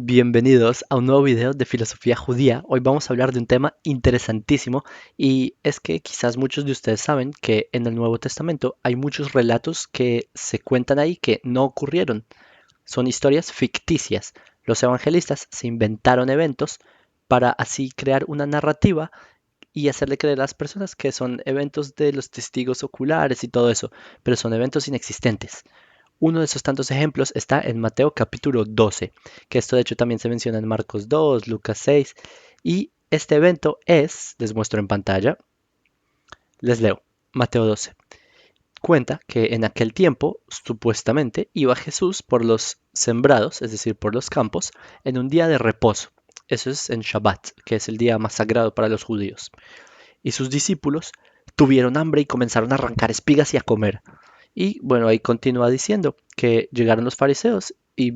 Bienvenidos a un nuevo video de filosofía judía. Hoy vamos a hablar de un tema interesantísimo y es que quizás muchos de ustedes saben que en el Nuevo Testamento hay muchos relatos que se cuentan ahí que no ocurrieron. Son historias ficticias. Los evangelistas se inventaron eventos para así crear una narrativa y hacerle creer a las personas que son eventos de los testigos oculares y todo eso, pero son eventos inexistentes. Uno de esos tantos ejemplos está en Mateo capítulo 12, que esto de hecho también se menciona en Marcos 2, Lucas 6, y este evento es, les muestro en pantalla, les leo, Mateo 12. Cuenta que en aquel tiempo, supuestamente, iba Jesús por los sembrados, es decir, por los campos, en un día de reposo. Eso es en Shabbat, que es el día más sagrado para los judíos. Y sus discípulos tuvieron hambre y comenzaron a arrancar espigas y a comer. Y bueno, ahí continúa diciendo que llegaron los fariseos y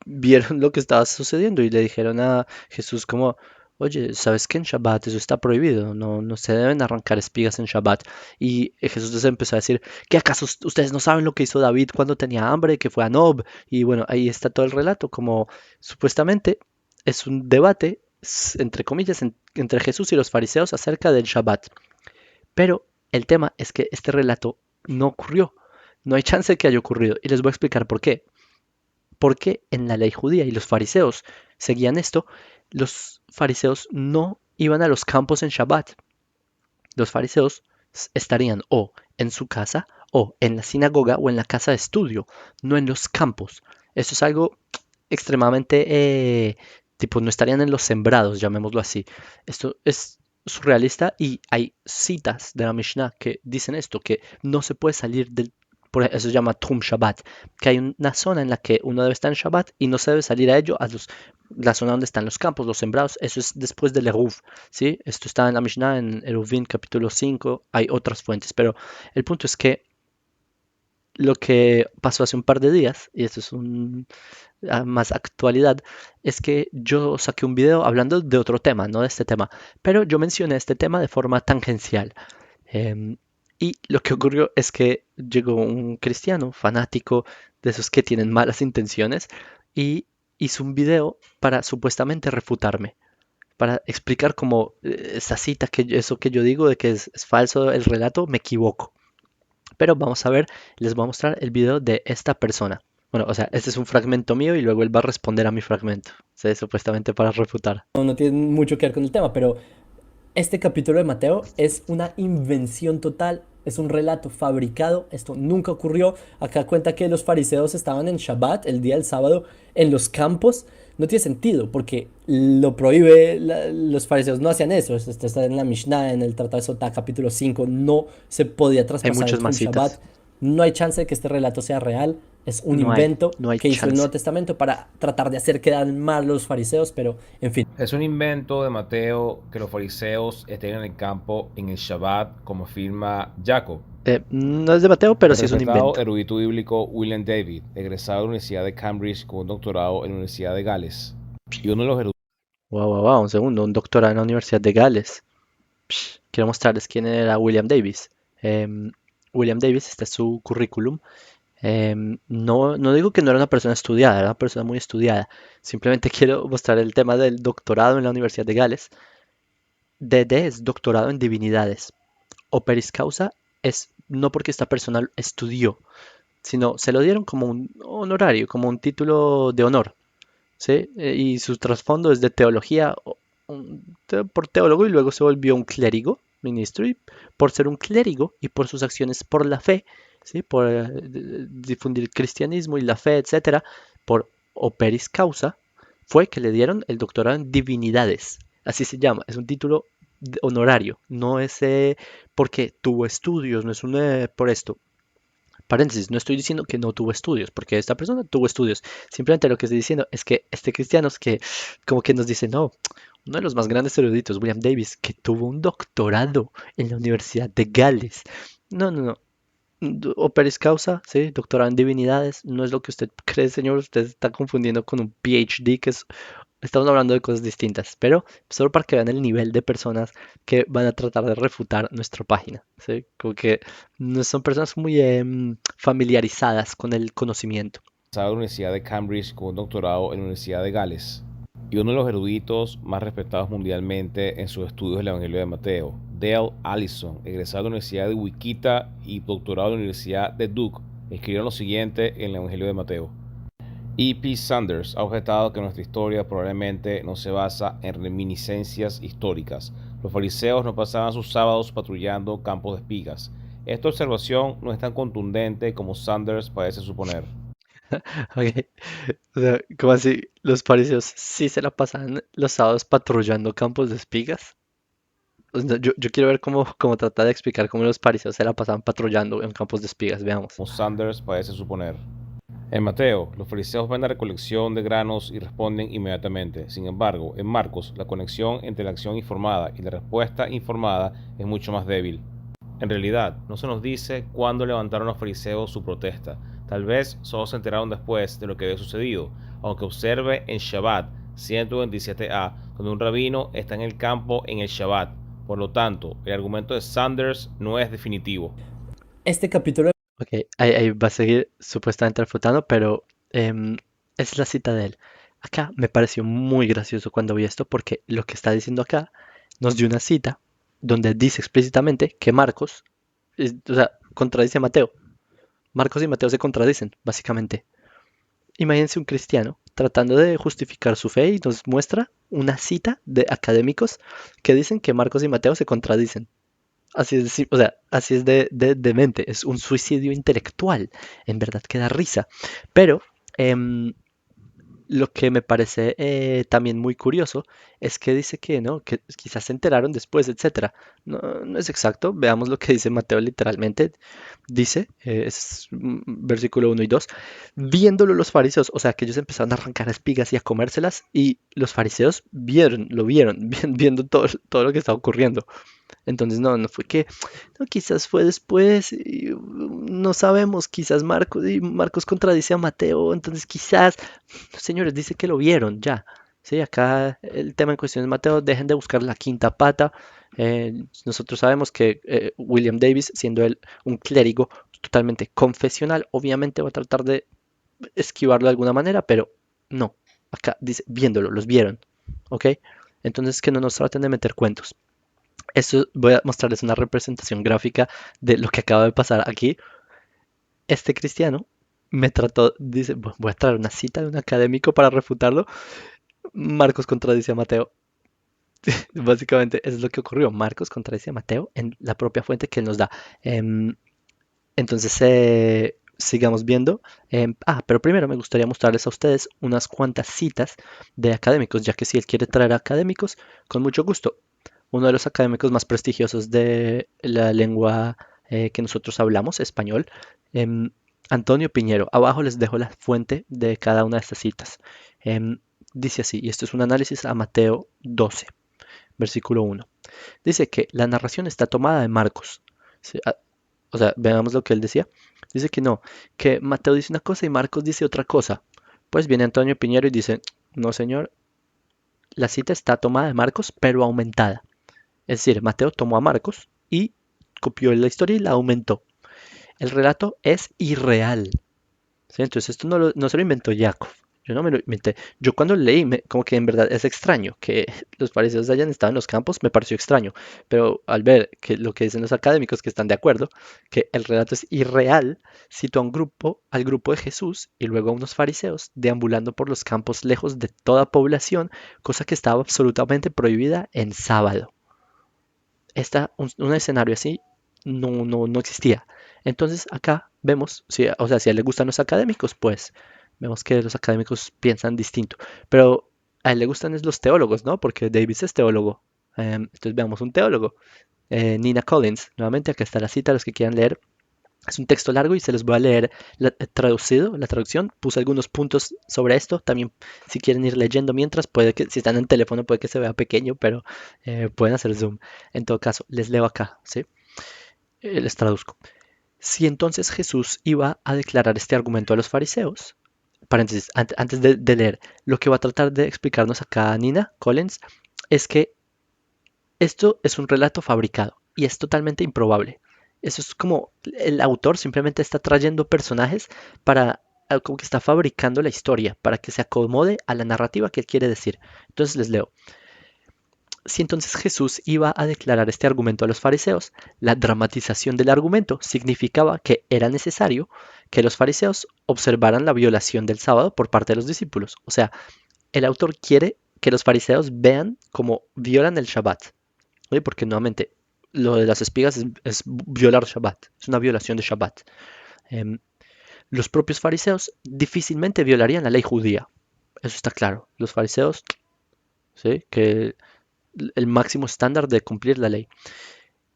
vieron lo que estaba sucediendo y le dijeron a Jesús como, oye, ¿sabes que en Shabbat eso está prohibido? No se deben arrancar espigas en Shabbat. Y Jesús les empezó a decir, ¿qué acaso ustedes no saben lo que hizo David cuando tenía hambre, que fue a Nob? Y bueno, ahí está todo el relato, como supuestamente es un debate, entre comillas, entre Jesús y los fariseos acerca del Shabbat. Pero el tema es que este relato no ocurrió. No hay chance de que haya ocurrido. Y les voy a explicar por qué. Porque en la ley judía y los fariseos seguían esto, los fariseos no iban a los campos en Shabbat. Los fariseos estarían o en su casa o en la sinagoga o en la casa de estudio, no en los campos. Eso es algo extremadamente, tipo, no estarían en los sembrados, llamémoslo así. Esto es surrealista y hay citas de la Mishnah que dicen esto, que no se puede salir del, por eso se llama Trum Shabbat, que hay una zona en la que uno debe estar en Shabbat y no se debe salir a ello, la zona donde están los campos, los sembrados, eso es después del Eruv, ¿sí? Esto está en la Mishnah, en Eruvin capítulo 5, hay otras fuentes, pero el punto es que lo que pasó hace un par de días, y esto es más actualidad, es que yo saqué un video hablando de otro tema, no de este tema, pero yo mencioné este tema de forma tangencial. Em, y lo que ocurrió es que llegó un cristiano fanático de esos que tienen malas intenciones y hizo un video para supuestamente refutarme, para explicar cómo esa cita, que eso que yo digo de que es falso el relato, me equivoco. Pero vamos a ver, les voy a mostrar el video de esta persona. Bueno, o sea, este es un fragmento mío y luego él va a responder a mi fragmento. ¿Sí? Supuestamente para refutar. No tiene mucho que ver con el tema, pero este capítulo de Mateo es una invención total, es un relato fabricado, esto nunca ocurrió. Acá cuenta que los fariseos estaban en Shabbat, el día del sábado, en los campos. No tiene sentido, porque lo prohíbe, los fariseos no hacían eso. Esto está en la Mishnah, en el Tratado de Sotá, capítulo 5. No se podía Hay traspasar el muchas más Trum Shabbat. citas. No hay chance de que este relato sea real. Es un No hay, invento no hay que hizo el chance. Nuevo Testamento para tratar de hacer quedar mal a los fariseos, pero en fin. Es un invento de Mateo que los fariseos estén en el campo en el Shabbat, como afirma Jacob. No es de Mateo, pero El sí es un respetado invento. erudito bíblico William David, egresado de la Universidad de Cambridge con un doctorado en la Universidad de Gales, y uno de los Wow, wow, wow, un segundo, un doctorado en la Universidad de Gales. Quiero mostrarles quién era William Davis. Em, William Davis, este es su currículum. No digo que no era una persona estudiada, era una persona muy estudiada. Simplemente quiero mostrar el tema del doctorado en la Universidad de Gales. DD es doctorado en divinidades. Operis causa es no porque esta persona estudió, sino se lo dieron como un honorario, como un título de honor, ¿sí? Y su trasfondo es de teología, por teólogo y luego se volvió un clérigo, ministro, y por ser un clérigo y por sus acciones por la fe, ¿sí? Por difundir el cristianismo y la fe, etcétera, por operis causa, fue que le dieron el doctorado en divinidades. Así se llama, es un título honorario, no es porque tuvo estudios, no es un por esto. Paréntesis, no estoy diciendo que no tuvo estudios, porque esta persona tuvo estudios. Simplemente lo que estoy diciendo es que este cristiano es que como que nos dice, no, uno de los más grandes eruditos, William Davis, que tuvo un doctorado en la Universidad de Gales. No. Operis causa, sí, doctorado en divinidades, no es lo que usted cree, señor. Usted está confundiendo con un PhD, que es, estamos hablando de cosas distintas, pero solo para que vean el nivel de personas que van a tratar de refutar nuestra página, ¿sí? Como que no son personas muy familiarizadas con el conocimiento. egresado de la Universidad de Cambridge con un doctorado en la Universidad de Gales. y uno de los eruditos más respetados mundialmente en sus estudios del Evangelio de Mateo, Dale Allison, egresado de la Universidad de Wichita y doctorado de la Universidad de Duke, escribió lo siguiente en el Evangelio de Mateo. E. P. Sanders ha objetado que nuestra historia probablemente no se basa en reminiscencias históricas. Los fariseos no pasaban sus sábados patrullando campos de espigas. Esta observación no es tan contundente como Sanders parece suponer. Ok. O sea, ¿cómo así? Los fariseos sí se la pasaban los sábados patrullando campos de espigas. O sea, yo quiero ver cómo trata de explicar cómo los fariseos se la pasaban patrullando en campos de espigas. Veamos. Como Sanders parece suponer. En Mateo, los fariseos ven la recolección de granos y responden inmediatamente. Sin embargo, en Marcos, la conexión entre la acción informada y la respuesta informada es mucho más débil. En realidad, no se nos dice cuándo levantaron los fariseos su protesta. Tal vez solo se enteraron después de lo que había sucedido, aunque observe en Shabbat 127a, donde un rabino está en el campo en el Shabbat. Por lo tanto, el argumento de Sanders no es definitivo. Este capítulo Ok, ahí va a seguir supuestamente refutando, pero es la cita de él. Acá me pareció muy gracioso cuando vi esto porque lo que está diciendo acá nos dio una cita donde dice explícitamente que Marcos, o sea, contradice a Mateo. Marcos y Mateo se contradicen, básicamente. Imagínense un cristiano tratando de justificar su fe y nos muestra una cita de académicos que dicen que Marcos y Mateo se contradicen. Así es, o sea, así es de demente, es un suicidio intelectual, en verdad que da risa. Pero em, lo que me parece también muy curioso es que dice que no, que quizás se enteraron después, etcétera. No, no es exacto, veamos lo que dice Mateo literalmente. Dice, es versículo 1 y 2, viéndolo los fariseos, o sea que ellos empezaron a arrancar espigas y a comérselas y los fariseos lo vieron, viendo todo lo que estaba ocurriendo. Entonces no fue que, no, quizás fue después, y, no sabemos, quizás Marcos contradice a Mateo, entonces quizás, señores, dice que lo vieron ya. Sí, acá el tema en cuestión es Mateo, dejen de buscar la quinta pata. Nosotros sabemos que William Davis, siendo él un clérigo totalmente confesional, obviamente va a tratar de esquivarlo de alguna manera, pero no. Acá dice, viéndolo, los vieron, ¿ok? Entonces que no nos traten de meter cuentos. Esto voy a mostrarles una representación gráfica de lo que acaba de pasar aquí. Este cristiano me trató, dice, voy a traer una cita de un académico para refutarlo. Marcos contradice a Mateo. Básicamente es lo que ocurrió. Marcos contradice a Mateo en la propia fuente que él nos da. Em, entonces, sigamos viendo. Pero primero me gustaría mostrarles a ustedes unas cuantas citas de académicos, ya que si él quiere traer académicos, con mucho gusto. Uno de los académicos más prestigiosos de la lengua que nosotros hablamos, español, em, Antonio Piñero. Abajo les dejo la fuente de cada una de estas citas. Em, Dice así, y esto es un análisis a Mateo 12, versículo 1. Dice que la narración está tomada de Marcos. Sí, o sea, veamos lo que él decía. Dice que no, que Mateo dice una cosa y Marcos dice otra cosa. Pues viene Antonio Piñero y dice, no señor, la cita está tomada de Marcos, pero aumentada. Es decir, Mateo tomó a Marcos y copió la historia y la aumentó. El relato es irreal. ¿Sí? Entonces esto no se lo inventó Jacob. Yo no me lo inventé. Yo cuando leí, como que en verdad es extraño que los fariseos hayan estado en los campos, me pareció extraño. Pero al ver que lo que dicen los académicos que están de acuerdo, que el relato es irreal, citó a al grupo de Jesús y luego a unos fariseos deambulando por los campos lejos de toda población, cosa que estaba absolutamente prohibida en sábado. Un escenario así no existía. Entonces acá vemos, o sea, si a él le gustan los académicos, pues vemos que los académicos piensan distinto. Pero a él le gustan es los teólogos, ¿no? Porque Davis es teólogo. Entonces veamos un teólogo. Nina Collins, nuevamente acá está la cita, los que quieran leer. Es un texto largo y se los voy a leer traducido, la traducción. Puse algunos puntos sobre esto. También si quieren ir leyendo mientras, puede que si están en teléfono puede que se vea pequeño, pero pueden hacer zoom. En todo caso, les leo acá, ¿sí? Les traduzco. Si entonces Jesús iba a declarar este argumento a los fariseos, paréntesis, antes de leer, lo que va a tratar de explicarnos acá Nina Collins es que esto es un relato fabricado y es totalmente improbable. Eso es como el autor simplemente está trayendo personajes para como que está fabricando la historia para que se acomode a la narrativa que él quiere decir. Entonces les leo. Si entonces Jesús iba a declarar este argumento a los fariseos, la dramatización del argumento significaba que era necesario que los fariseos observaran la violación del sábado por parte de los discípulos. O sea, el autor quiere que los fariseos vean cómo violan el Shabbat. ¿Sí? Porque nuevamente, lo de las espigas es violar Shabbat, es una violación de Shabbat. Em, los propios fariseos difícilmente violarían la ley judía. Eso está claro. Los fariseos, ¿sí? Que el máximo estándar de cumplir la ley.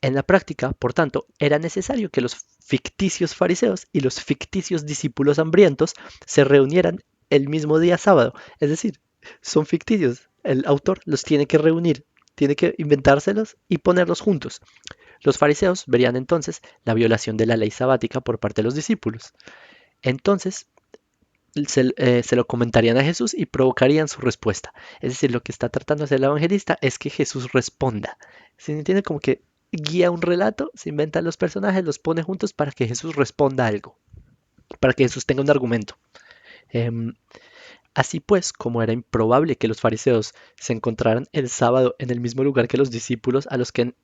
En la práctica, por tanto, era necesario que los ficticios fariseos y los ficticios discípulos hambrientos se reunieran el mismo día sábado. Es decir, son ficticios. El autor los tiene que reunir, tiene que inventárselos y ponerlos juntos. Los fariseos verían entonces la violación de la ley sabática por parte de los discípulos. Entonces, se lo comentarían a Jesús y provocarían su respuesta. Es decir, lo que está tratando de hacer el evangelista es que Jesús responda. ¿Se entiende? Como que guía un relato, se inventan los personajes, los pone juntos para que Jesús responda algo, para que Jesús tenga un argumento. Em, Así pues, como era improbable que los fariseos se encontraran el sábado en el mismo lugar que los discípulos a los que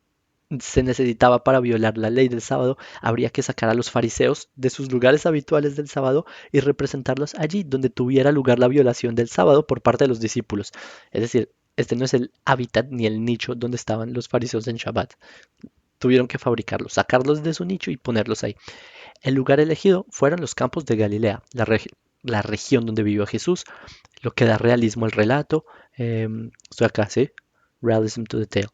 se necesitaba para violar la ley del sábado, habría que sacar a los fariseos de sus lugares habituales del sábado y representarlos allí donde tuviera lugar la violación del sábado por parte de los discípulos. Es decir, este no es el hábitat ni el nicho donde estaban los fariseos en Shabbat. Tuvieron que fabricarlos, sacarlos de su nicho y ponerlos ahí. El lugar elegido fueron los campos de Galilea, la región donde vivió Jesús, lo que da realismo al relato. Estoy acá, ¿sí? Realism to the tale.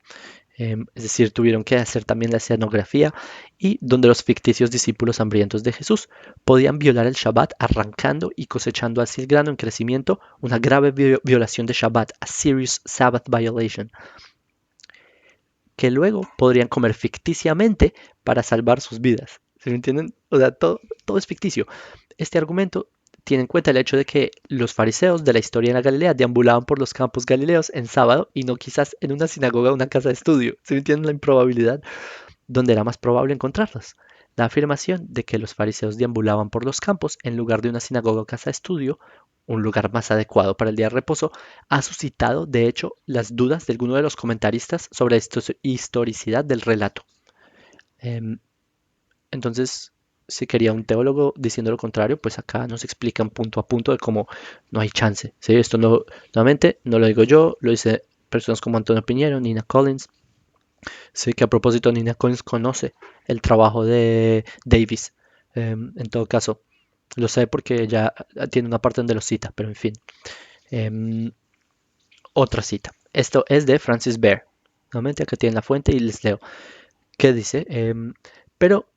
Es decir, tuvieron que hacer también la escenografía y donde los ficticios discípulos hambrientos de Jesús podían violar el Shabbat arrancando y cosechando así el grano en crecimiento, una grave violación de Shabbat, a serious Sabbath violation, que luego podrían comer ficticiamente para salvar sus vidas. ¿Se me entienden? O sea, todo es ficticio. Este argumento tiene en cuenta el hecho de que los fariseos de la historia en la Galilea deambulaban por los campos galileos en sábado y no quizás en una sinagoga o una casa de estudio. ¿Se me entiende la improbabilidad? Donde era más probable encontrarlos. La afirmación de que los fariseos deambulaban por los campos en lugar de una sinagoga o casa de estudio, un lugar más adecuado para el día de reposo, ha suscitado, de hecho, las dudas de algunos de los comentaristas sobre la historicidad del relato. Em, entonces, si quería un teólogo diciendo lo contrario, pues acá nos explican punto a punto de cómo no hay chance. ¿Sí? Esto no, nuevamente, no lo digo yo, lo dice personas como Antonio Piñero, Nina Collins. Sí, que a propósito, Nina Collins conoce el trabajo de Davis. En todo caso, lo sé porque ella tiene una parte donde lo cita, pero en fin. Em, Otra cita. Esto es de Francis Baird. Nuevamente acá tienen la fuente y les leo. ¿Qué dice? Pero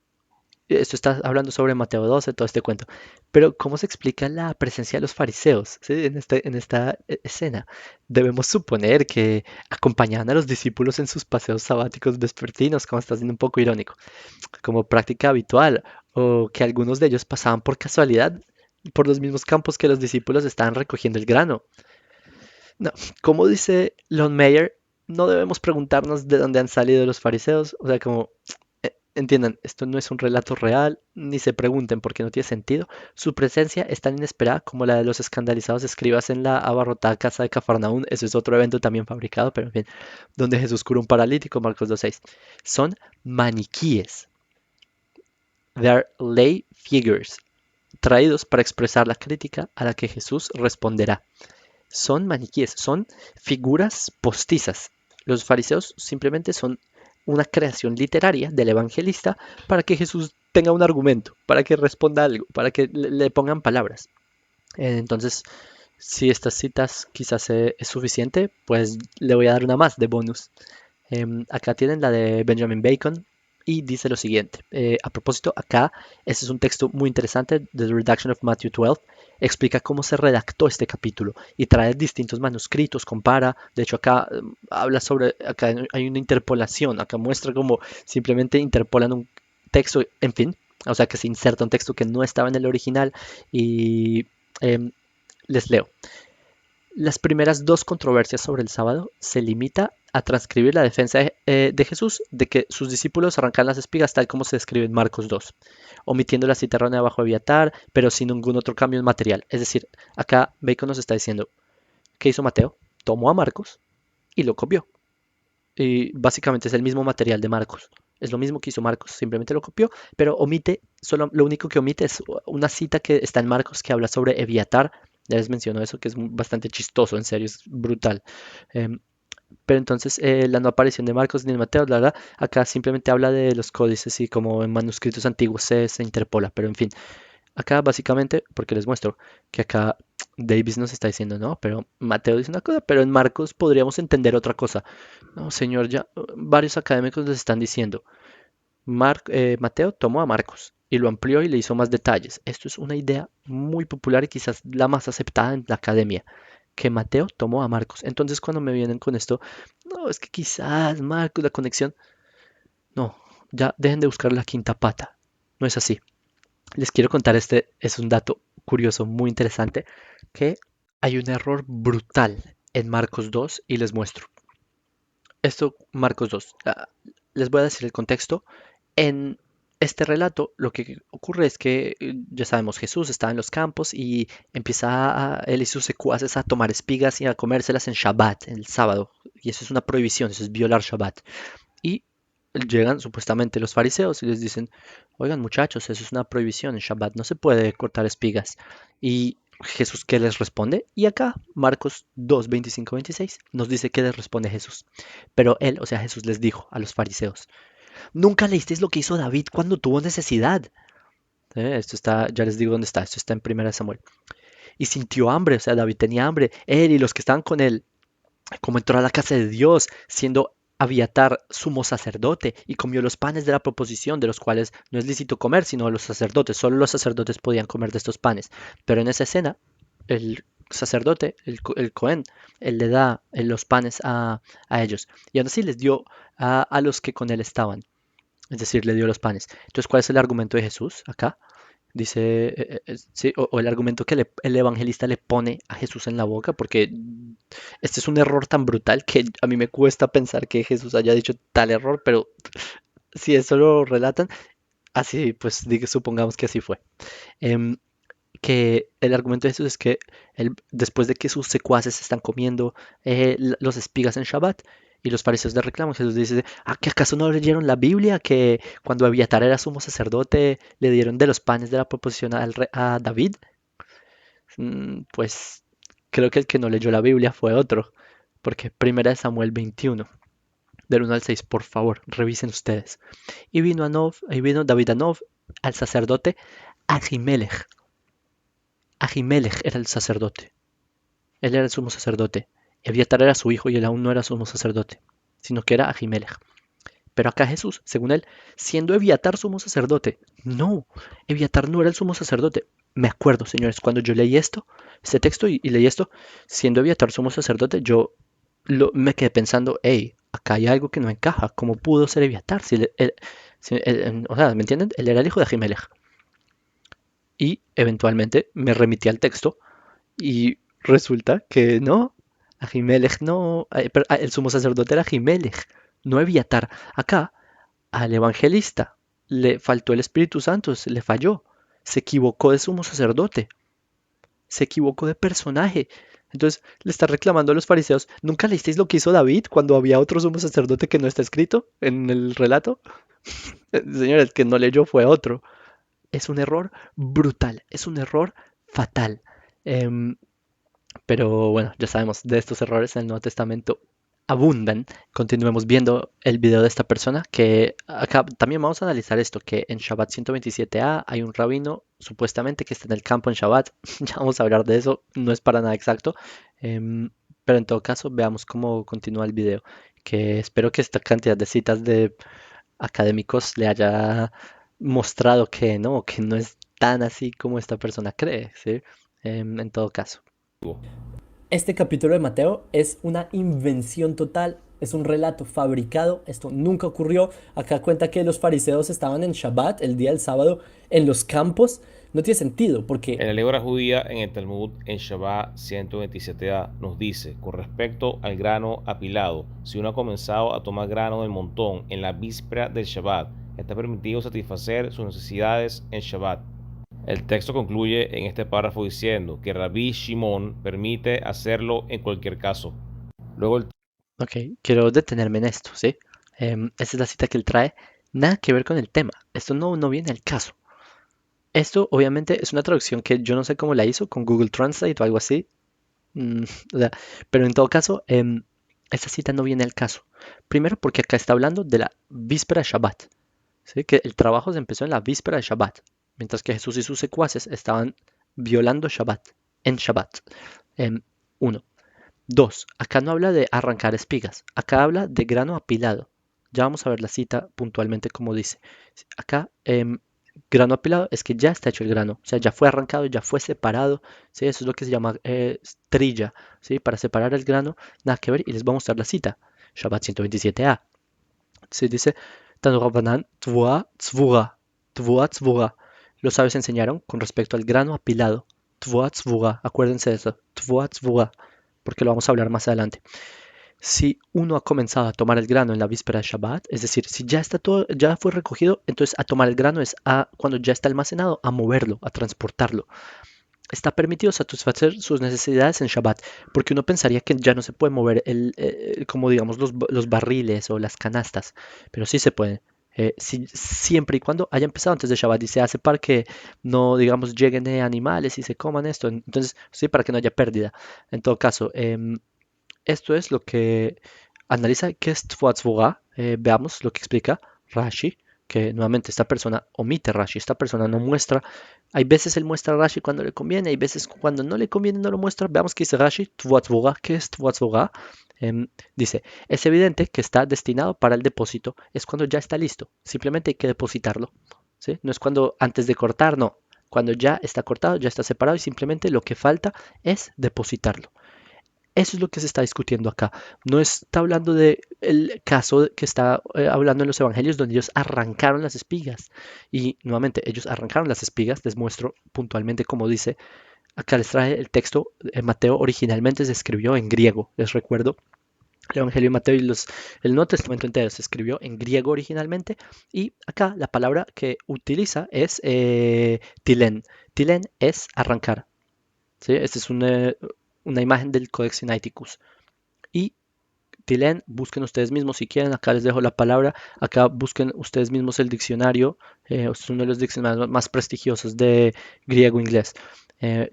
esto está hablando sobre Mateo 12, todo este cuento. Pero ¿cómo se explica la presencia de los fariseos, ¿sí? En esta escena? Debemos suponer que acompañaban a los discípulos en sus paseos sabáticos vespertinos, como está siendo un poco irónico, como práctica habitual, o que algunos de ellos pasaban por casualidad por los mismos campos que los discípulos estaban recogiendo el grano. No, como dice Lon Meyer, no debemos preguntarnos de dónde han salido los fariseos, o sea, como entiendan, esto no es un relato real, ni se pregunten porque no tiene sentido. Su presencia es tan inesperada como la de los escandalizados escribas en la abarrotada casa de Cafarnaún. Eso es otro evento también fabricado, pero en fin, donde Jesús cura un paralítico, Marcos 2.6. Son maniquíes. They are lay figures, traídos para expresar la crítica a la que Jesús responderá. Son maniquíes, son figuras postizas. Los fariseos simplemente son una creación literaria del evangelista para que Jesús tenga un argumento, para que responda algo, para que le pongan palabras. Entonces, si estas citas quizás es suficiente, pues le voy a dar una más de bonus. Acá tienen la de Benjamin Bacon y dice lo siguiente. A propósito, acá, este es un texto muy interesante, The Redaction of Matthew 12, explica cómo se redactó este capítulo y trae distintos manuscritos, compara, de hecho acá habla sobre, acá hay una interpolación, acá muestra cómo simplemente interpolan un texto, en fin, o sea que se inserta un texto que no estaba en el original y les leo. Las primeras dos controversias sobre el sábado se limita a transcribir la defensa de Jesús de que sus discípulos arrancan las espigas tal como se describe en Marcos 2, omitiendo la cita errónea bajo Abiatar, pero sin ningún otro cambio en material. Es decir, acá Bacon nos está diciendo, ¿qué hizo Mateo? Tomó a Marcos y lo copió. Y básicamente es el mismo material de Marcos. Es lo mismo que hizo Marcos, simplemente lo copió, pero omite, solo lo único que omite es una cita que está en Marcos que habla sobre Eviatar. Ya les menciono eso, que es bastante chistoso, en serio, es brutal. Em, pero entonces la no aparición de Marcos ni de Mateo, la verdad, acá simplemente habla de los códices y como en manuscritos antiguos se interpola, pero en fin, acá básicamente, porque les muestro que acá Davis nos está diciendo, no, pero Mateo dice una cosa, pero en Marcos podríamos entender otra cosa. No, señor, ya varios académicos les están diciendo, Mateo tomó a Marcos y lo amplió y le hizo más detalles. Esto es una idea muy popular y quizás la más aceptada en la academia, que Mateo tomó a Marcos. Entonces cuando me vienen con esto, no, es que quizás Marcos, la conexión, no, ya dejen de buscar la quinta pata. No es así. Les quiero contar este, es un dato curioso, muy interesante, que hay un error brutal en Marcos 2 y les muestro. Esto, Marcos 2. Les voy a decir el contexto. En este relato lo que ocurre es que ya sabemos, Jesús está en los campos y empieza él y sus secuaces a tomar espigas y a comérselas en Shabbat, en el sábado. Y eso es una prohibición, eso es violar Shabbat. Y llegan supuestamente los fariseos y les dicen, oigan muchachos, eso es una prohibición en Shabbat, no se puede cortar espigas. Y Jesús, ¿qué les responde? Y acá, Marcos 2, 25, 26, nos dice que les responde Jesús. Pero él, o sea, Jesús les dijo a los fariseos, nunca leísteis lo que hizo David cuando tuvo necesidad. Esto está, ya les digo dónde está, esto está en 1 Samuel. Y sintió hambre, o sea, David tenía hambre, él y los que estaban con él, como entró a la casa de Dios, siendo Abiatar sumo sacerdote, y comió los panes de la proposición, de los cuales no es lícito comer, sino los sacerdotes. Solo los sacerdotes podían comer de estos panes. Pero en esa escena, el sacerdote, el Cohen, él le da los panes a ellos. Y aún así les dio a los que con él estaban. Es decir, le dio los panes. Entonces, ¿cuál es el argumento de Jesús acá? Dice, sí, o el argumento que el evangelista le pone a Jesús en la boca, porque este es un error tan brutal que a mí me cuesta pensar que Jesús haya dicho tal error, pero si eso lo relatan, así, pues supongamos que así fue. Em, que el argumento de Jesús es que después de que sus secuaces están comiendo los espigas en Shabbat y los fariseos le reclaman, Jesús dice, ¿que acaso no leyeron la Biblia? Que cuando Abiatar era sumo sacerdote le dieron de los panes de la proposición a David. Pues creo que el que no leyó la Biblia fue otro, porque primera de Samuel 21, del 1 al 6, por favor, revisen ustedes. Y vino David a Nob, al sacerdote Ahimelech. Ahimelech era el sacerdote. Él era el sumo sacerdote. Eviatar era su hijo y él aún no era sumo sacerdote, sino que era Ahimelech. Pero acá Jesús, según él, siendo Eviatar sumo sacerdote. No, Eviatar no era el sumo sacerdote. Me acuerdo, señores, cuando yo leí este texto y leí esto, siendo Eviatar sumo sacerdote, yo me quedé pensando, hey, acá hay algo que no encaja. ¿Cómo pudo ser Eviatar? O sea, ¿me entienden? Él era el hijo de Ahimelech. Y eventualmente me remití al texto y resulta que no, Ahimelech no, el sumo sacerdote era Ahimelech, no Eviatar. Acá al evangelista le faltó el Espíritu Santo, se le falló, se equivocó de sumo sacerdote, se equivocó de personaje. Entonces le está reclamando a los fariseos, ¿nunca leísteis lo que hizo David cuando había otro sumo sacerdote que no está escrito en el relato? Señores, que no leyó fue otro. Es un error brutal, es un error fatal. Em, pero bueno, ya sabemos, de estos errores en el Nuevo Testamento abundan. Continuemos viendo el video de esta persona, que acá también vamos a analizar esto, que en Shabbat 127a hay un rabino supuestamente que está en el campo en Shabbat. Ya vamos a hablar de eso, no es para nada exacto. Em, pero en todo caso, veamos cómo continúa el video, que espero que esta cantidad de citas de académicos le haya mostrado que no es tan así como esta persona cree, ¿sí? En todo caso. Este capítulo de Mateo es una invención total, es un relato fabricado, esto nunca ocurrió. Acá cuenta que los fariseos estaban en Shabbat, el día del sábado, en los campos No tiene sentido, En porque la ley judía, en el Talmud, en Shabbat 127a, nos dice, con respecto al grano apilado, si uno ha comenzado a tomar grano del montón en la víspera del Shabbat, está permitido satisfacer sus necesidades en Shabbat. El texto concluye en este párrafo diciendo que Rabbi Shimon permite hacerlo en cualquier caso. Luego el Ok, quiero detenerme en esto, ¿sí? Esta es la cita que él trae. Nada que ver con el tema. Esto no viene al caso. Esto obviamente es una traducción que yo no sé cómo la hizo, con Google Translate o algo así. Mm, o sea, pero en todo caso, esta cita no viene al caso. Primero porque acá está hablando de la víspera de Shabbat, ¿sí? Que el trabajo se empezó en la víspera de Shabbat, mientras que Jesús y sus secuaces estaban violando Shabbat, en Shabbat. Em, uno. Dos, acá no habla de arrancar espigas, acá habla de grano apilado. Ya vamos a ver la cita puntualmente como dice. Acá, grano apilado es que ya está hecho el grano, o sea, ya fue arrancado, ya fue separado, ¿sí? Eso es lo que se llama trilla, ¿sí? Para separar el grano, nada que ver, y les voy a mostrar la cita. Shabbat 127a. Se dice, Tanu Rabbanan, tvua tzvura, tvua tzvura. Los sabios enseñaron con respecto al grano apilado. Tvua tzvura, acuérdense de eso, tvua tzvura, porque lo vamos a hablar más adelante. Si uno ha comenzado a tomar el grano en la víspera de Shabbat, es decir, si ya está todo, ya fue recogido, entonces a tomar el grano es a cuando ya está almacenado, a moverlo, a transportarlo. Está permitido satisfacer sus necesidades en Shabbat, porque uno pensaría que ya no se puede mover como digamos los barriles o las canastas, pero sí se puede. Siempre y cuando haya empezado antes de Shabbat y se hace para que no, digamos, lleguen animales y se coman esto, entonces sí, para que no haya pérdida. En todo caso, esto es lo que analiza qué es Tfuatzvugá. Veamos lo que explica Rashi, que nuevamente esta persona omite Rashi, esta persona no muestra. Hay veces él muestra Rashi cuando le conviene, hay veces cuando no le conviene no lo muestra. Veamos qué dice Rashi, Tfuatzvugá, ¿qué es Tfuatzvugá? Dice, es evidente que está destinado para el depósito, es cuando ya está listo, simplemente hay que depositarlo, ¿sí? No es cuando antes de cortar, no. Cuando ya está cortado, ya está separado y simplemente lo que falta es depositarlo. Eso es lo que se está discutiendo acá. No está hablando de el caso que está hablando en los evangelios donde ellos arrancaron las espigas. Y nuevamente, ellos arrancaron las espigas. Les muestro puntualmente cómo dice. Acá les trae el texto. En Mateo originalmente se escribió en griego. Les recuerdo. El Evangelio de Mateo y el Nuevo Testamento entero se escribió en griego originalmente. Y acá la palabra que utiliza es tilén. Tilén es arrancar. ¿Sí? Esta es una imagen del Codex Sinaiticus. Y Tilén, busquen ustedes mismos si quieren, acá les dejo la palabra, acá busquen ustedes mismos el diccionario, es uno de los diccionarios más prestigiosos de griego-inglés.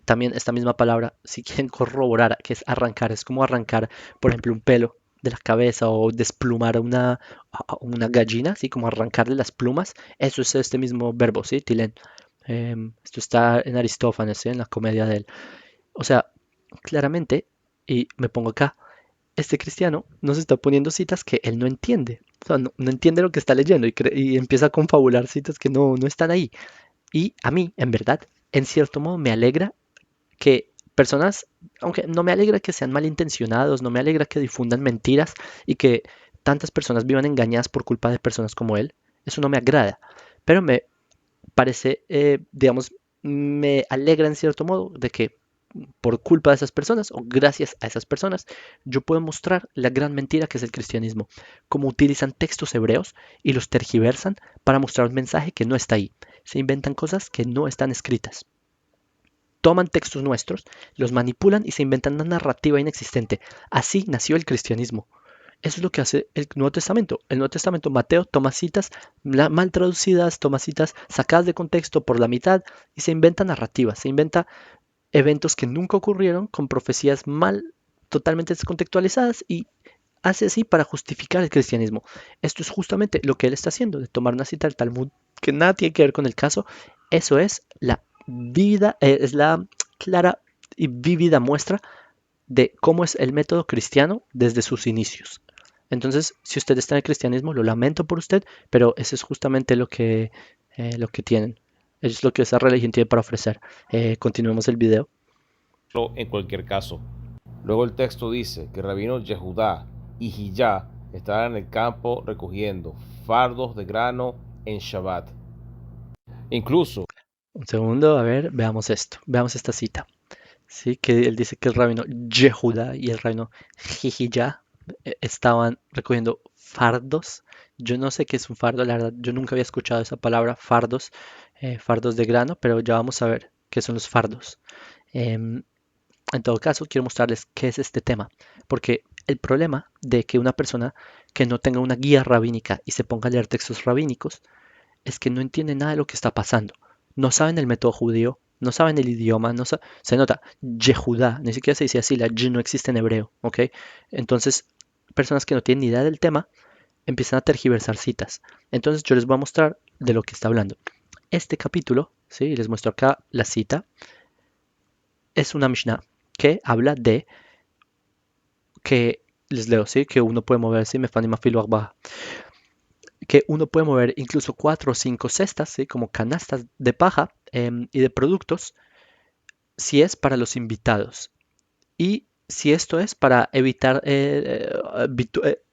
También esta misma palabra, si quieren corroborar, que es arrancar, es como arrancar, por ejemplo, un pelo de la cabeza o desplumar a una gallina, así como arrancarle las plumas, eso es este mismo verbo, ¿sí? Tilén. Esto está en Aristófanes, ¿sí? En la comedia de él. O sea, claramente, y me pongo acá, este cristiano nos está poniendo citas que él no entiende. O sea, no entiende lo que está leyendo y empieza a confabular citas que no están ahí. Y a mí, en verdad, en cierto modo me alegra que personas, aunque no me alegra que sean malintencionados, no me alegra que difundan mentiras y que tantas personas vivan engañadas por culpa de personas como él. Eso no me agrada. Pero me parece, digamos, me alegra en cierto modo de que por culpa de esas personas o gracias a esas personas, yo puedo mostrar la gran mentira que es el cristianismo, cómo utilizan textos hebreos y los tergiversan para mostrar un mensaje que no está ahí. Se inventan cosas que no están escritas. Toman textos nuestros, los manipulan y se inventan una narrativa inexistente. Así nació el cristianismo. Eso es lo que hace el Nuevo Testamento. El Nuevo Testamento, Mateo toma citas mal traducidas, toma citas sacadas de contexto por la mitad y se inventa narrativas, se inventa eventos que nunca ocurrieron con profecías totalmente descontextualizadas y hace así para justificar el cristianismo. Esto es justamente lo que él está haciendo, de tomar una cita del Talmud que nada tiene que ver con el caso. Eso es la vida, es la clara y vívida muestra de cómo es el método cristiano desde sus inicios. Entonces, si usted está en el cristianismo, lo lamento por usted, pero eso es justamente lo que tienen. Eso es lo que esa religión tiene para ofrecer. Continuemos el video. en cualquier caso. Luego el texto dice que Rabino Yehudá y Hiyá estaban en el campo recogiendo fardos de grano en Shabbat. Incluso Un segundo, a ver, veamos esto. Veamos esta cita. Sí, que él dice que el rabino Yehuda y el rabino Jijilla estaban recogiendo fardos. Yo no sé qué es un fardo, la verdad, yo nunca había escuchado esa palabra, fardos, fardos de grano, pero ya vamos a ver qué son los fardos. Em, en todo caso, quiero mostrarles qué es este tema, porque el problema de que una persona que no tenga una guía rabínica y se ponga a leer textos rabínicos es que no entiende nada de lo que está pasando. No saben el método judío, no saben el idioma, se nota Yehudá, ni siquiera se dice así, la Y no existe en hebreo, ¿ok? Entonces, personas que no tienen ni idea del tema empiezan a tergiversar citas. Entonces, yo les voy a mostrar de lo que está hablando. Este capítulo, ¿sí? Les muestro acá la cita, es una Mishnah que habla de que, les leo, ¿sí? Que uno puede mover, ¿sí? Mefanim afilu arba'a, que uno puede mover incluso 4 o 5 cestas, ¿sí? Como canastas de paja y de productos, si es para los invitados y si esto es para evitar,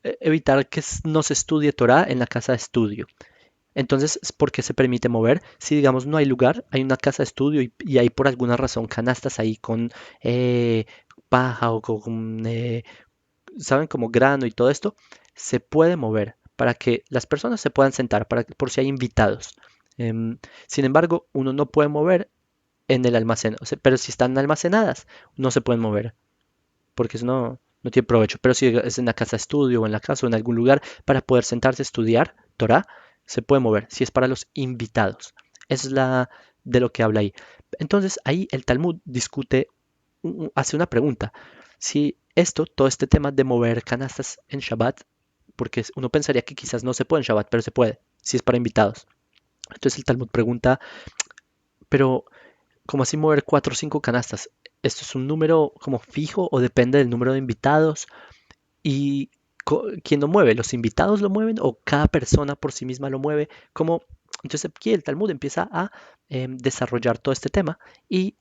evitar que no se estudie Torah en la casa de estudio. Entonces, ¿por qué se permite mover? Si, digamos, no hay lugar, hay una casa de estudio y hay por alguna razón canastas ahí con eh, paja o con, ¿saben? Como grano y todo esto, se puede mover para que las personas se puedan sentar, por si hay invitados. Sin embargo, uno no puede mover en el almacén, o sea, pero si están almacenadas, no se pueden mover, porque eso no tiene provecho. Pero si es en la casa de estudio o en la casa o en algún lugar para poder sentarse a estudiar Torah, se puede mover, si es para los invitados. Esa es la de lo que habla ahí. Entonces, ahí el Talmud discute, hace una pregunta. Si esto, todo este tema de mover canastas en Shabbat, porque uno pensaría que quizás no se puede en Shabbat, pero se puede, si es para invitados. Entonces el Talmud pregunta, pero ¿cómo así mover 4 o 5 canastas? ¿Esto es un número como fijo o depende del número de invitados? ¿Y quién lo mueve? ¿Los invitados lo mueven o cada persona por sí misma lo mueve? ¿Cómo? Entonces aquí el Talmud empieza a desarrollar todo este tema y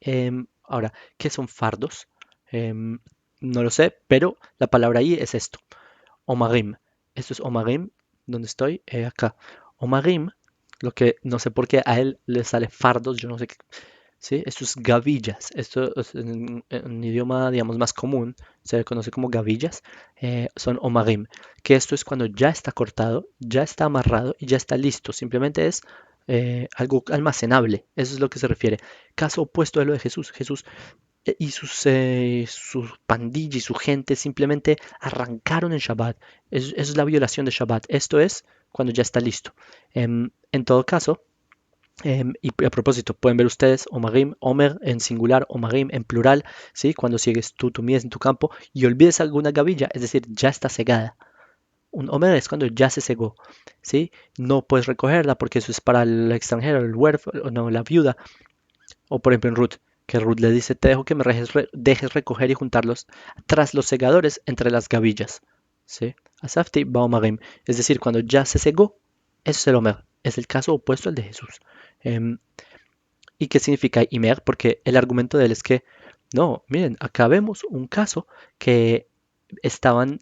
ahora, ¿qué son fardos? Em, no lo sé, pero la palabra ahí es esto, Omarim. Esto es Omarim, ¿dónde estoy? Acá. Omarim, lo que no sé por qué a él le sale fardos, yo no sé qué. ¿Sí? Esto es gavillas. Esto es en un idioma, digamos, más común, se le conoce como gavillas. Son omarim. Que esto es cuando ya está cortado, ya está amarrado y ya está listo. Simplemente es algo almacenable. Eso es lo que se refiere. Caso opuesto de lo de Jesús. Jesús y su pandilla y su gente simplemente arrancaron en Shabbat. Eso es la violación de Shabbat. Esto es cuando ya está listo. En todo caso, y a propósito, pueden ver ustedes Omarim, Omer en singular, Omarim en plural, ¿sí? Cuando sigues tú mies en tu campo y olvides alguna gavilla, es decir, ya está cegada. Un Omer es cuando ya se cegó, ¿sí? No puedes recogerla porque eso es para el extranjero, el huérfano, no, la viuda. O por ejemplo en Ruth, que Ruth le dice, te dejo que me dejes recoger y juntarlos tras los segadores entre las gavillas, ¿sí? Asafti Baomarim, es decir, cuando ya se cegó, eso es el Omer, es el caso opuesto al de Jesús. Em, ¿Y qué significa Imer? Porque el argumento de él es que, no, miren, acá vemos un caso que estaban,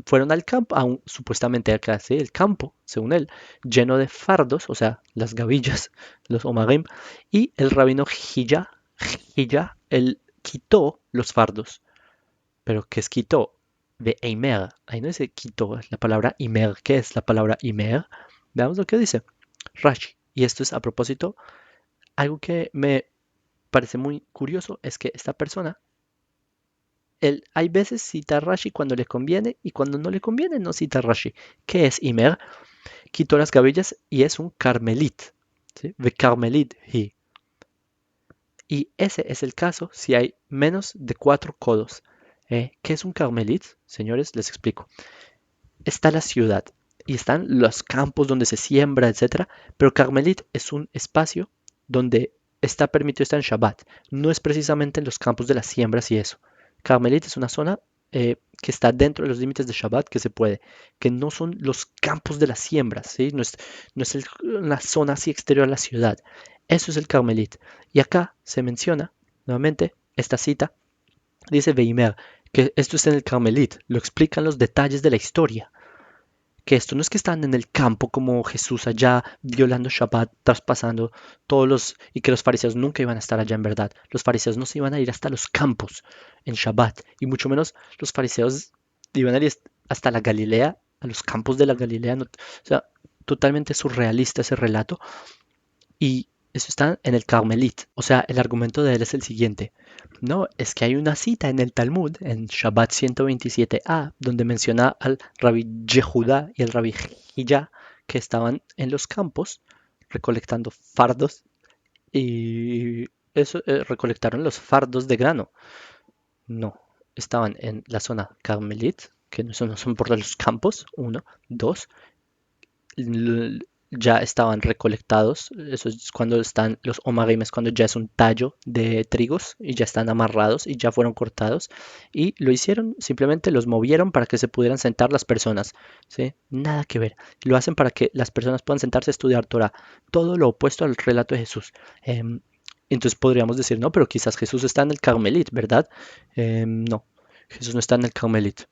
fueron al campo, supuestamente acá, sí, el campo, según él, lleno de fardos, o sea, las gavillas, los omarim, y el rabino Hilla, él quitó los fardos. ¿Pero qué es quitó? De Eimer, ahí no dice quitó, es la palabra Imer. ¿Qué es la palabra Imer? Veamos lo que dice Rashi. Y esto es a propósito, algo que me parece muy curioso es que esta persona, él hay veces cita a Rashi cuando le conviene y cuando no le conviene no cita a Rashi. ¿Qué es Imer? Quitó las gavillas y es un carmelit. ¿Sí? De carmelit he. Y ese es el caso si hay menos de 4 codos. ¿Qué es un carmelit? Señores, les explico. Está la ciudad y están los campos donde se siembra, etcétera. Pero carmelit es un espacio donde está permitido estar en Shabbat. No es precisamente en los campos de las siembras y eso. Carmelit es una zona que está dentro de los límites de Shabbat que se puede, que no son los campos de las siembras, ¿sí? No es la zona así exterior a la ciudad. Eso es el Carmelit. Y acá se menciona, nuevamente, esta cita, dice Weimer, que esto es en el Carmelit, lo explican los detalles de la historia, que esto no es que estaban en el campo como Jesús allá violando Shabbat, traspasando y que los fariseos nunca iban a estar allá en verdad. Los fariseos no se iban a ir hasta los campos en Shabbat, y mucho menos los fariseos iban a ir hasta la Galilea, a los campos de la Galilea. O sea, totalmente surrealista ese relato. Y eso está en el Carmelit. O sea, el argumento de él es el siguiente. No, es que hay una cita en el Talmud, en Shabbat 127a, donde menciona al Rabbi Yehudá y el Rabbi Hillá, que estaban en los campos recolectando fardos, y eso, recolectaron los fardos de grano. No, estaban en la zona Carmelit, que no son por los campos, uno. Dos, ya estaban recolectados. Eso es cuando están los omarim, es cuando ya es un tallo de trigos y ya están amarrados y ya fueron cortados. Y lo hicieron, simplemente los movieron para que se pudieran sentar las personas. ¿Sí? Nada que ver. Lo hacen para que las personas puedan sentarse a estudiar Torah. Todo lo opuesto al relato de Jesús. Entonces podríamos decir, no, pero quizás Jesús está en el Carmelit, ¿verdad? No, Jesús no está en el Carmelit.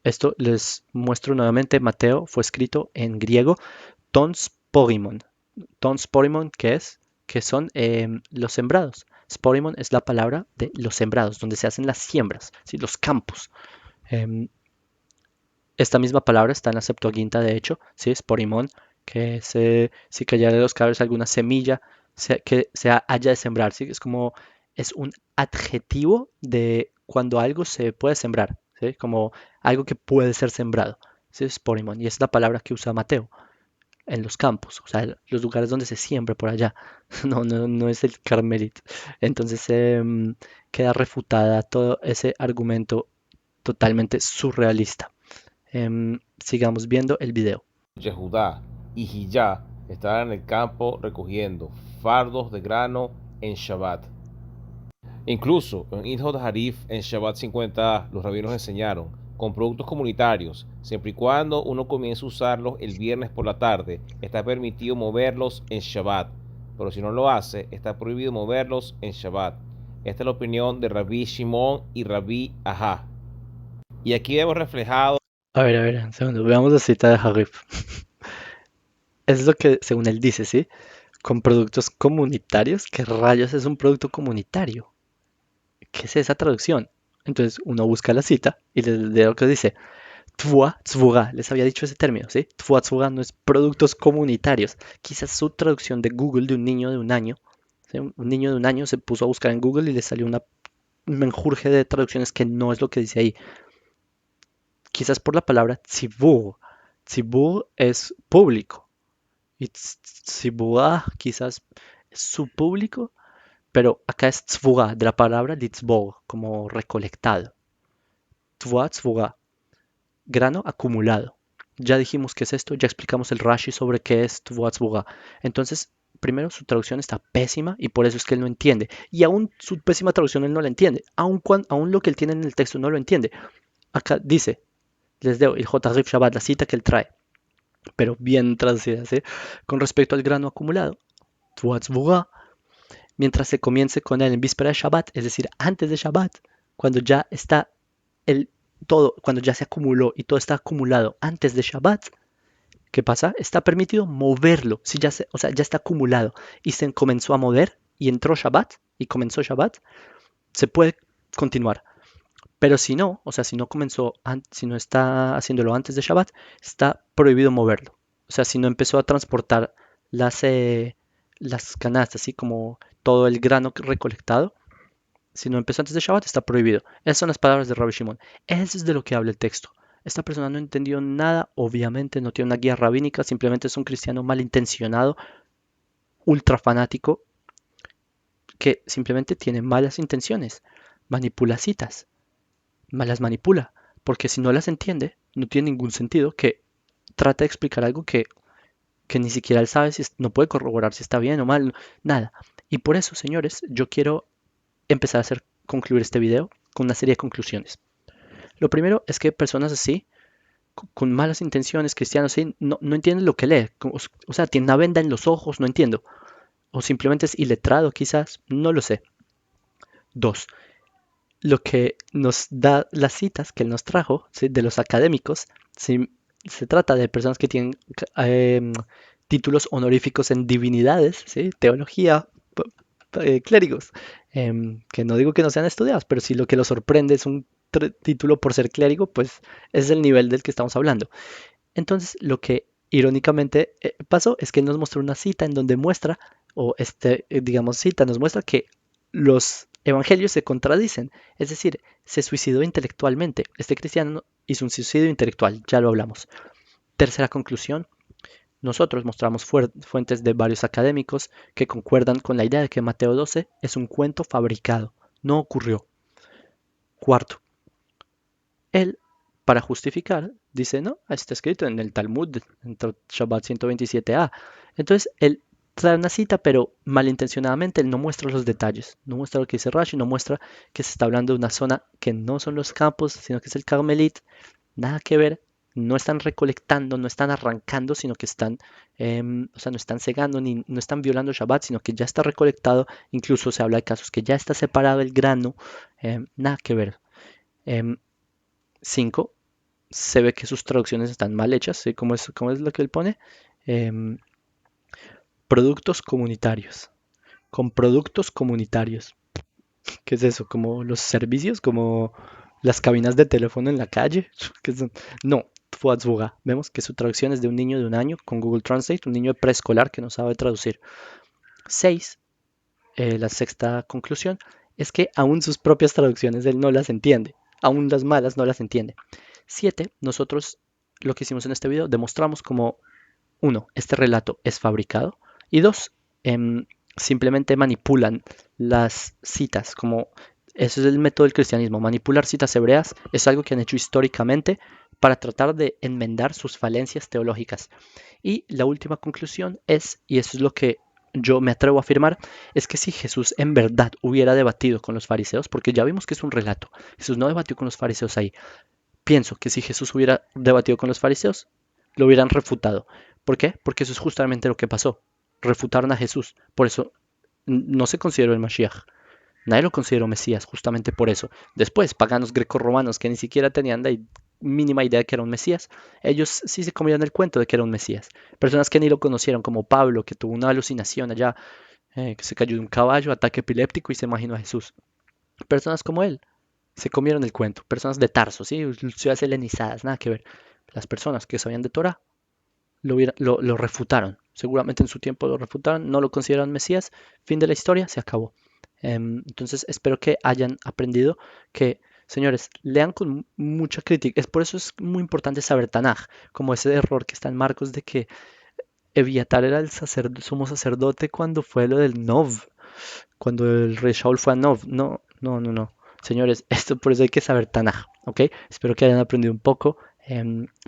Esto les muestro nuevamente. Mateo fue escrito en griego. Tons Porimon. Tons Porimon, ¿qué es? Que son los sembrados. Sporimon es la palabra de los sembrados, donde se hacen las siembras, ¿sí? Los campos. Em, Esta misma palabra está en la Septuaginta, de hecho, ¿sí? Sporimon, que si cayera de los cabezas alguna semilla que se haya de sembrar, ¿sí? Es un adjetivo de cuando algo se puede sembrar, ¿sí? Como algo que puede ser sembrado, ¿sí? Sporimon, y es la palabra que usa Mateo en los campos, o sea, los lugares donde se siembra por allá. No es el Carmelit. Entonces queda refutada todo ese argumento totalmente surrealista. Sigamos viendo el video. Yehudá y Hillá estaban en el campo recogiendo fardos de grano en Shabbat. Incluso en Ilhot Harif en Shabbat 50 los rabinos enseñaron con productos comunitarios, siempre y cuando uno comience a usarlos el viernes por la tarde, está permitido moverlos en Shabbat, pero si no lo hace, está prohibido moverlos en Shabbat. Esta es la opinión de Rabbi Shimon y Rabbi Aha. Y aquí vemos reflejado. A ver, un segundo. Veamos la cita de Harif. Es lo que, según él dice, ¿sí? Con productos comunitarios. ¿Qué rayos es un producto comunitario? ¿Qué es esa traducción? Entonces uno busca la cita y le leo lo que dice. Tvua tzvura, les había dicho ese término, ¿sí? Tvua tzvura no es productos comunitarios. Quizás su traducción de Google de un niño de un año. ¿Sí? Un niño de un año se puso a buscar en Google y le salió un menjurje de traducciones que no es lo que dice ahí. Quizás por la palabra tzibur. Tzibur es público. Y tzibura quizás es su público. Pero acá es tzvura, de la palabra litzbor, como recolectado. Tvua tzvura, grano acumulado. Ya dijimos qué es esto, ya explicamos el Rashi sobre qué es tvua tzvura. Entonces, primero su traducción está pésima y por eso es que él no entiende. Y aún su pésima traducción él no la entiende. Aún lo que él tiene en el texto no lo entiende. Acá dice, les leo el J. Rif Shabbat, la cita que él trae, pero bien traducida, ¿sí? Con respecto al grano acumulado, tvua tzvura, mientras se comience con él en víspera de Shabbat, es decir, antes de Shabbat, cuando ya está cuando ya se acumuló y todo está acumulado antes de Shabbat, ¿qué pasa? Está permitido moverlo, si o sea, ya está acumulado y se comenzó a mover y entró Shabbat y comenzó Shabbat, se puede continuar. Pero si no, o sea, si no está haciéndolo antes de Shabbat, está prohibido moverlo. O sea, si no empezó a transportar las canastas, así como todo el grano recolectado, si no empezó antes de Shabbat, está prohibido. Esas son las palabras de Rabbi Shimon. Eso es de lo que habla el texto. Esta persona no entendió nada, obviamente no tiene una guía rabínica, simplemente es un cristiano malintencionado, ultra fanático, que simplemente tiene malas intenciones, manipula citas, las manipula, porque si no las entiende, no tiene ningún sentido que trate de explicar algo que ni siquiera él sabe no puede corroborar si está bien o mal, nada. Y por eso, señores, yo quiero empezar a concluir este video con una serie de conclusiones. Lo primero es que personas así, con malas intenciones, cristianos así, no entienden lo que lee. O sea, tiene una venda en los ojos, no entiendo. O simplemente es iletrado, quizás, no lo sé. Dos, lo que nos da las citas que él nos trajo, ¿sí? De los académicos, ¿sí? se trata de personas que tienen títulos honoríficos en divinidades, ¿sí? Teología, clérigos, que no digo que no sean estudiados, pero si lo que los sorprende es un título por ser clérigo, pues ese es el nivel del que estamos hablando. Entonces, lo que irónicamente pasó es que él nos mostró una cita en donde muestra, o digamos, cita nos muestra que los evangelios se contradicen, es decir, se suicidó intelectualmente. Este cristiano hizo un suicidio intelectual, ya lo hablamos. Tercera conclusión, nosotros mostramos fuentes de varios académicos que concuerdan con la idea de que Mateo 12 es un cuento fabricado, no ocurrió. Cuarto, él, para justificar, dice, no, está escrito en el Talmud, en Shabbat 127a. Entonces, él trae una cita, pero malintencionadamente él no muestra los detalles, no muestra lo que dice Rashi, no muestra que se está hablando de una zona que no son los campos, sino que es el Carmelit, nada que ver, no están recolectando, no están arrancando, sino que están, o sea, no están cegando, ni no están violando Shabbat, sino que ya está recolectado, incluso se habla de casos que ya está separado el grano, nada que ver. 5. Se ve que sus traducciones están mal hechas, ¿sí? ¿Cómo es lo que él pone? Em, productos comunitarios. Con productos comunitarios. ¿Qué es eso? ¿Como los servicios? ¿Como las cabinas de teléfono en la calle? ¿Qué son? No, Fuatzbuga. Vemos que su traducción es de un niño de un año con Google Translate, un niño de preescolar que no sabe traducir. 6. La sexta conclusión es que aún sus propias traducciones él no las entiende. Aún las malas no las entiende. 7. Nosotros lo que hicimos en este video demostramos como, uno, este relato es fabricado y dos, simplemente manipulan las citas, como eso es el método del cristianismo, manipular citas hebreas es algo que han hecho históricamente para tratar de enmendar sus falencias teológicas. Y la última conclusión es, y eso es lo que yo me atrevo a afirmar, es que si Jesús en verdad hubiera debatido con los fariseos, porque ya vimos que es un relato, Jesús no debatió con los fariseos ahí, pienso que si Jesús hubiera debatido con los fariseos, lo hubieran refutado. ¿Por qué? Porque eso es justamente lo que pasó. Refutaron a Jesús. Por eso no se consideró el Mashiach. Nadie lo consideró Mesías, justamente por eso. Después, paganos grecorromanos que ni siquiera tenían la mínima idea de que era un Mesías, ellos sí se comieron el cuento de que era un Mesías. Personas que ni lo conocieron, como Pablo, que tuvo una alucinación allá, que se cayó de un caballo, ataque epiléptico y se imaginó a Jesús. Personas como él, se comieron el cuento. Personas de Tarso, ¿sí? Ciudades helenizadas, nada que ver. Las personas que sabían de Torah lo refutaron. Seguramente en su tiempo lo refutaron, no lo consideran Mesías. Fin de la historia, se acabó. Entonces espero que hayan aprendido que, señores, lean con mucha crítica. Por eso es muy importante saber Tanaj, como ese error que está en Marcos de que Eviatar era el sumo sacerdote cuando fue lo del Nov, cuando el rey Shaul fue a Nov. No, no, no, no. Señores, esto por eso hay que saber Tanaj, ¿ok? Espero que hayan aprendido un poco.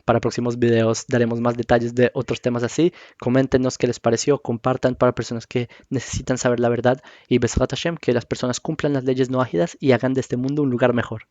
Para próximos videos daremos más detalles de otros temas así. Coméntenos qué les pareció, compartan para personas que necesitan saber la verdad y Besrat Hashem, que las personas cumplan las leyes no ágidas y hagan de este mundo un lugar mejor.